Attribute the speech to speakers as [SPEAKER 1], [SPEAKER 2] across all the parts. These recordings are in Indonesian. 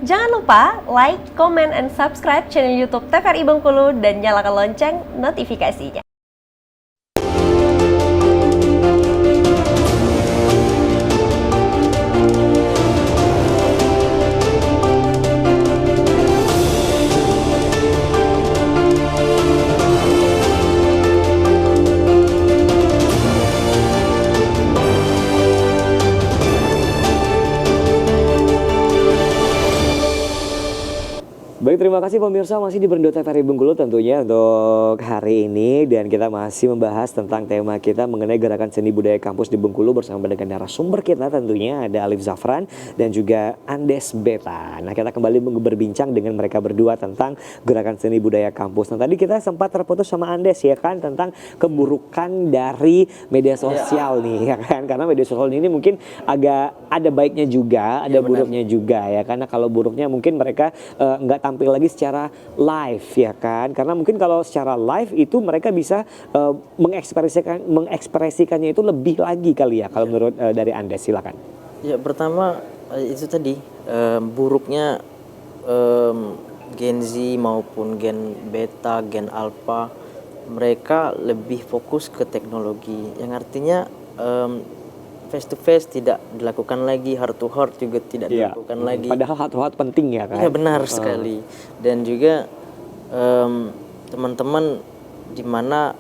[SPEAKER 1] Jangan lupa like, comment, and subscribe channel YouTube TVRI Bengkulu dan nyalakan lonceng notifikasinya.
[SPEAKER 2] Baik, terima kasih pemirsa, masih di Berndo TVRI Bengkulu tentunya untuk hari ini. Dan kita masih membahas tentang tema kita mengenai gerakan seni budaya kampus di Bengkulu bersama dengan narasumber kita tentunya ada Alif Zafran dan juga Andes Beta. Nah, kita kembali berbincang dengan mereka berdua tentang gerakan seni budaya kampus. Nah, tadi kita sempat terputus sama Andes ya kan, tentang keburukan dari media sosial nih ya kan. Karena media sosial ini mungkin agak ada baiknya juga, ada buruknya juga ya. Karena kalau buruknya mungkin mereka nggak tampil lagi secara live ya kan, karena mungkin kalau secara live itu mereka bisa mengekspresikannya itu lebih lagi kali ya kalau menurut dari Anda, silakan.
[SPEAKER 3] Ya, pertama itu tadi buruknya Gen Z maupun Gen Beta, Gen Alpha, mereka lebih fokus ke teknologi yang artinya face to face tidak dilakukan lagi, heart to heart juga tidak dilakukan lagi.
[SPEAKER 2] Padahal heart to heart penting ya kan?
[SPEAKER 3] Iya, benar sekali. Dan juga teman-teman di mana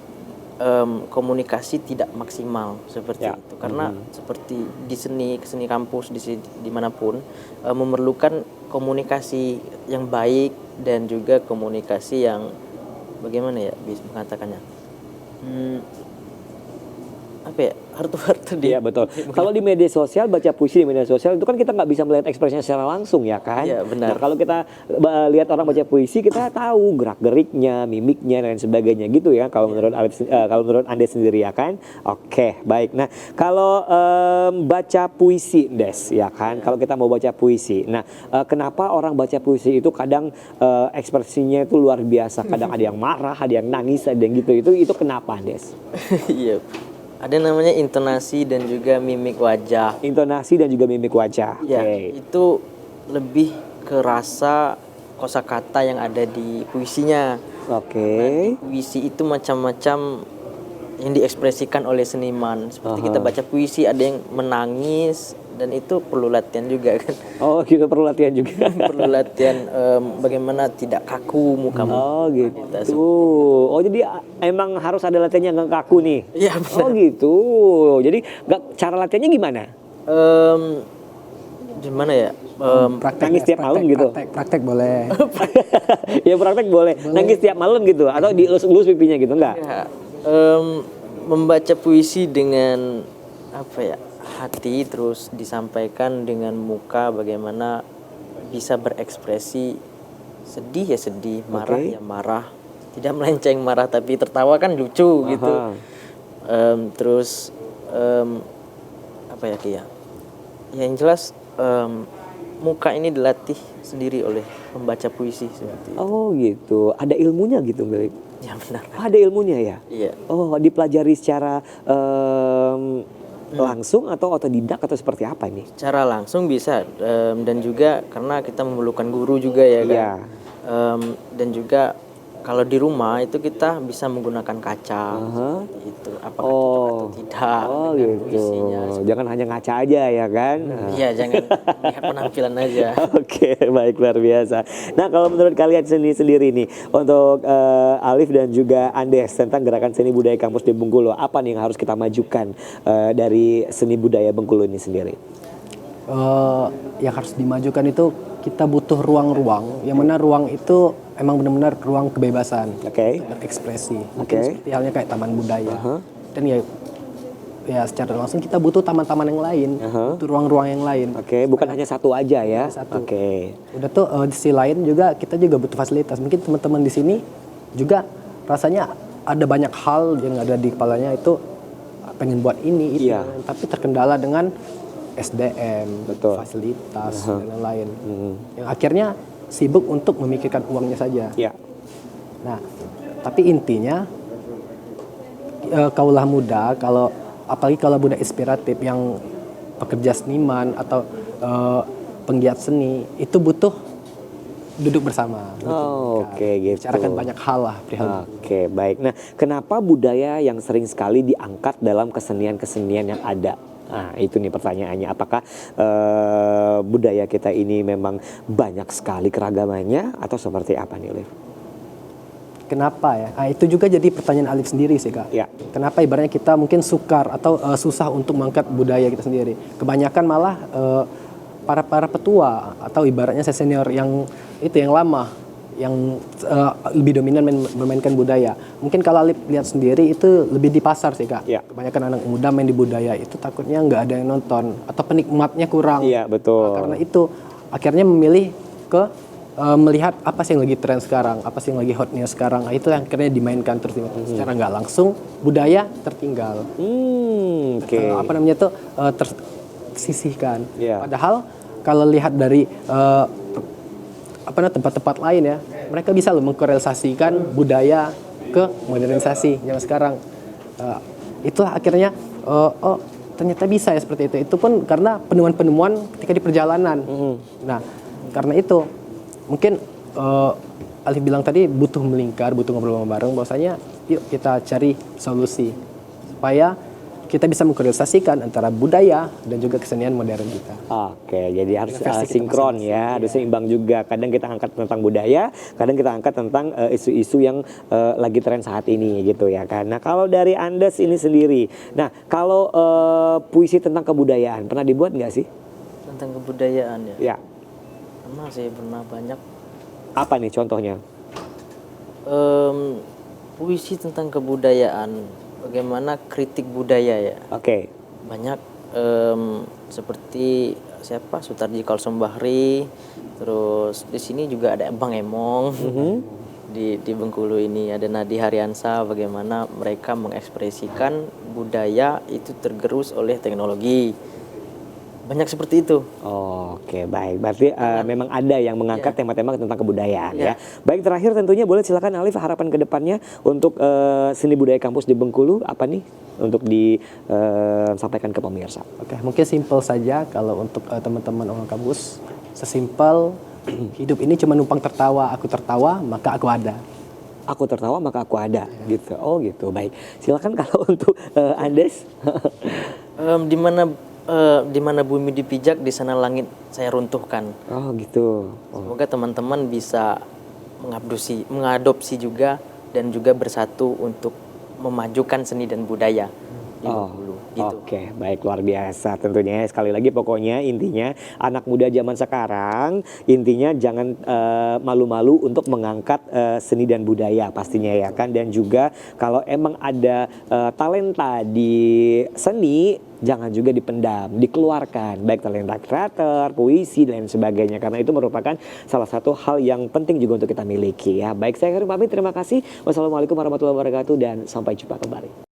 [SPEAKER 3] komunikasi tidak maksimal seperti itu. Karena seperti di seni kampus dimanapun memerlukan komunikasi yang baik dan juga komunikasi yang bagaimana ya bisa mengatakannya? Apa ya, heart to heart tadi.
[SPEAKER 2] Iya, betul. Kalau di media sosial, baca puisi di media sosial itu kan kita nggak bisa melihat ekspresinya secara langsung ya kan.
[SPEAKER 3] Iya, benar.
[SPEAKER 2] Nah, kalau kita lihat orang baca puisi, kita tahu gerak geriknya, mimiknya dan sebagainya gitu ya. Kalau menurut kalau menurut Anda sendiri ya kan. Oke, baik. Nah, kalau baca puisi Des ya kan. Kalau kita mau baca puisi. Nah, kenapa orang baca puisi itu kadang ekspresinya itu luar biasa. Kadang ada yang marah, ada yang nangis, ada yang gitu. Itu kenapa Des?
[SPEAKER 3] Iya. Ada namanya intonasi dan juga mimik wajah.
[SPEAKER 2] Intonasi dan juga mimik wajah.
[SPEAKER 3] Ya, itu lebih ke rasa kosakata yang ada di puisinya. Nah, puisi itu macam-macam yang diekspresikan oleh seniman. Seperti kita baca puisi, ada yang menangis dan itu perlu latihan juga kan.
[SPEAKER 2] Oh, gitu, perlu latihan juga.
[SPEAKER 3] Perlu latihan bagaimana tidak kaku mukamu.
[SPEAKER 2] Oh, gitu. Oh, jadi emang harus ada latihannya nggak kaku nih.
[SPEAKER 3] Iya, benar.
[SPEAKER 2] Oh, gitu. Jadi cara latihannya gimana?
[SPEAKER 3] Gimana ya?
[SPEAKER 2] Nangis tiap malam gitu.
[SPEAKER 4] Praktek boleh.
[SPEAKER 2] Ya, praktek boleh. Nangis tiap malam gitu atau dielus-elus pipinya gitu enggak?
[SPEAKER 3] Ya, membaca puisi dengan apa ya? Hati, terus disampaikan dengan muka, bagaimana bisa berekspresi. Sedih ya sedih, marah ya marah, tidak melenceng marah tapi tertawa kan lucu gitu. Terus apa ya Kia? Yang jelas muka ini dilatih sendiri oleh membaca puisi seperti itu.
[SPEAKER 2] Oh, gitu. Ada ilmunya gitu, Balik?
[SPEAKER 3] Ya, benar.
[SPEAKER 2] Ada ilmunya ya?
[SPEAKER 3] Iya.
[SPEAKER 2] Oh, dipelajari secara langsung atau otodidak atau seperti apa ini?
[SPEAKER 3] Cara langsung bisa dan juga karena kita memerlukan guru juga ya kan.
[SPEAKER 2] Iya.
[SPEAKER 3] Dan juga kalau di rumah itu kita bisa menggunakan kaca itu apakah cocok atau tidak dengan puisinya.
[SPEAKER 2] Jangan hanya ngaca aja ya kan.
[SPEAKER 3] Iya, jangan lihat penampilan aja.
[SPEAKER 2] Oke, baik, luar biasa. Nah, kalau menurut kalian sendiri nih untuk Alif dan juga Andes tentang gerakan seni budaya kampus di Bengkulu, apa nih yang harus kita majukan dari seni budaya Bengkulu ini sendiri?
[SPEAKER 4] Yang harus dimajukan itu kita butuh ruang-ruang yang mana ruang itu emang benar-benar ruang kebebasan berekspresi. Mungkin seperti halnya kayak taman budaya. Dan ya secara langsung kita butuh taman-taman yang lain, butuh ruang-ruang yang lain.
[SPEAKER 2] Bukan hanya satu aja ya.
[SPEAKER 4] Udah tuh di sisi lain juga kita juga butuh fasilitas. Mungkin teman-teman di sini juga rasanya ada banyak hal yang ada di kepalanya itu pengen buat ini itu, tapi terkendala dengan SDM, fasilitas dan lain-lain. Yang akhirnya sibuk untuk memikirkan uangnya saja. Nah, tapi intinya kaulah muda, apalagi kalau muda inspiratif yang pekerja seniman atau penggiat seni, itu butuh duduk bersama.
[SPEAKER 2] Oh, oke, gitu.
[SPEAKER 4] Bicarakan banyak hal lah perihal.
[SPEAKER 2] Oke, baik. Nah, kenapa budaya yang sering sekali diangkat dalam kesenian-kesenian yang ada? Nah, itu nih pertanyaannya. Apakah budaya kita ini memang banyak sekali keragamannya atau seperti apa nih, Liv?
[SPEAKER 4] Kenapa ya? Nah, itu juga jadi pertanyaan Alif sendiri sih, Kak.
[SPEAKER 2] Ya.
[SPEAKER 4] Kenapa ibaratnya kita mungkin sukar atau susah untuk mengangkat budaya kita sendiri? Kebanyakan malah para petua atau ibaratnya senior yang lama yang lebih dominan memainkan budaya. Mungkin kalau Alif lihat sendiri itu lebih di pasar sih, Kak.
[SPEAKER 2] Ya.
[SPEAKER 4] Kebanyakan anak muda main di budaya itu takutnya nggak ada yang nonton atau penikmatnya kurang.
[SPEAKER 2] Iya, betul.
[SPEAKER 4] Nah, karena itu akhirnya memilih ke melihat apa sih yang lagi tren sekarang, apa sih yang lagi hotnya sekarang. Nah, itu yang akhirnya dimainkan terus secara nggak langsung budaya tertinggal.
[SPEAKER 2] Oke.
[SPEAKER 4] Apa namanya tuh tersisihkan.
[SPEAKER 2] Iya.
[SPEAKER 4] Padahal kalau lihat dari tempat-tempat lain ya, mereka bisa loh mengkorelasikan budaya ke modernisasi zaman sekarang. Itulah akhirnya ternyata bisa ya seperti itu. Itu pun karena penemuan-penemuan ketika di perjalanan. Nah, karena itu mungkin Alif bilang tadi butuh melingkar, butuh ngobrol bareng. Bahwasanya yuk kita cari solusi supaya kita bisa mengkorelasikan antara budaya dan juga kesenian modern kita.
[SPEAKER 2] Oke, jadi harus
[SPEAKER 4] Versi kita
[SPEAKER 2] sinkron
[SPEAKER 4] masing-masing.
[SPEAKER 2] ya, harus seimbang juga. Kadang kita angkat tentang budaya, kadang kita angkat tentang isu-isu yang lagi tren saat ini gitu ya. Karena kalau dari Andes ini sendiri, nah kalau puisi tentang kebudayaan pernah dibuat nggak sih?
[SPEAKER 3] Tentang kebudayaan ya.
[SPEAKER 2] Ya,
[SPEAKER 3] Pernah sih, pernah banyak.
[SPEAKER 2] apa nih contohnya?
[SPEAKER 3] Puisi tentang kebudayaan, bagaimana kritik budaya ya.
[SPEAKER 2] Oke,
[SPEAKER 3] Banyak seperti siapa, Sutarji Kalsombahri, terus di sini juga ada Bang Emong. Di Bengkulu ini ada Nadi Haryansa, bagaimana mereka mengekspresikan budaya itu tergerus oleh teknologi. Banyak seperti itu.
[SPEAKER 2] Oke, baik. Berarti memang ada yang mengangkat tema-tema tentang kebudayaan ya.
[SPEAKER 3] Iya.
[SPEAKER 2] Baik, terakhir tentunya boleh silakan Alif, harapan kedepannya untuk seni budaya kampus di Bengkulu apa nih untuk disampaikan ke pemirsa?
[SPEAKER 4] Oke, mungkin simpel saja kalau untuk teman-teman orang kampus, sesimpel hidup ini cuma numpang tertawa, aku tertawa maka aku ada.
[SPEAKER 2] Aku tertawa maka aku ada, gitu. Oh gitu, baik. Silakan kalau untuk Andes.
[SPEAKER 3] Di mana bumi dipijak, di sana langit saya runtuhkan.
[SPEAKER 2] Oh gitu.
[SPEAKER 3] Semoga teman-teman bisa mengadopsi juga dan juga bersatu untuk memajukan seni dan budaya di Bengkulu. Gitu.
[SPEAKER 2] Oke, baik, luar biasa tentunya. Sekali lagi pokoknya intinya anak muda zaman sekarang intinya jangan malu-malu untuk mengangkat seni dan budaya pastinya ya kan. Dan juga kalau emang ada talenta di seni jangan juga dipendam, dikeluarkan, baik talenta kreator, puisi dan sebagainya, karena itu merupakan salah satu hal yang penting juga untuk kita miliki ya. Baik, saya Heru pamit, terima kasih. Wassalamualaikum warahmatullahi wabarakatuh dan sampai jumpa kembali.